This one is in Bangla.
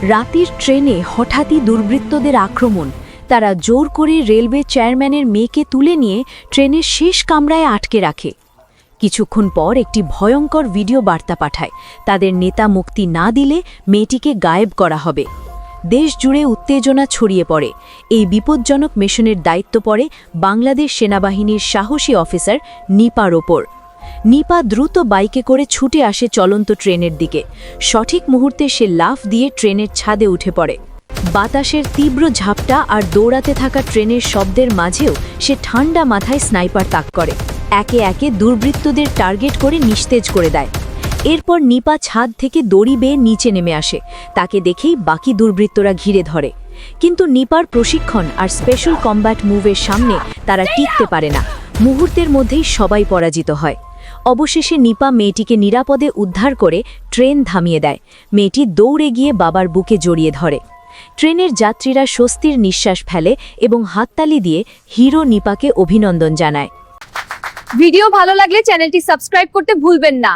রাতের ট্রেনে হঠাৎই দুর্বৃত্তদের আক্রমণ। তারা জোর করে রেলওয়ে চেয়ারম্যানের মেয়েকে তুলে নিয়ে ট্রেনের শেষ কামরায় আটকে রাখে। কিছুক্ষণ পর একটি ভয়ঙ্কর ভিডিও বার্তা পাঠায়, তাদের নেতা মুক্তি না দিলে মেয়েটিকে গায়েব করা হবে। দেশ জুড়ে উত্তেজনা ছড়িয়ে পড়ে। এই বিপজ্জনক মিশনের দায়িত্ব পড়ে বাংলাদেশ সেনাবাহিনীর সাহসী অফিসার নিপার ওপর। নিপা দ্রুত বাইকে করে ছুটে আসে চলন্ত ট্রেনের দিকে। সঠিক মুহূর্তে সে লাফ দিয়ে ট্রেনের ছাদে উঠে পড়ে। বাতাসের তীব্র ঝাপটা আর দৌড়াতে থাকা ট্রেনের শব্দের মাঝেও সে ঠান্ডা মাথায় স্নাইপার তাক করে। একে একে দুর্বৃত্তদের টার্গেট করে নিস্তেজ করে দেয়। এরপর নিপা ছাদ থেকে দড়ি বেয়ে নিচে নেমে আসে। তাকে দেখেই বাকি দুর্বৃত্তরা ঘিরে ধরে, কিন্তু নিপার প্রশিক্ষণ আর স্পেশাল কম্ব্যাট মুভের সামনে তারা টিকতে পারে না। মুহূর্তের মধ্যেই সবাই পরাজিত হয়। অবশেষে নিপা মেয়েটিকে নিরাপদে উদ্ধার করে ট্রেন থামিয়ে দেয়। মেয়েটি দৌড়ে গিয়ে বাবার বুকে জড়িয়ে ধরে। ট্রেনের যাত্রীরা স্বস্তির নিঃশ্বাস ফেলে এবং হাততালি দিয়ে হিরো নিপাকে অভিনন্দন জানায়। ভিডিও ভালো লাগলে চ্যানেলটি সাবস্ক্রাইব করতে ভুলবেন না।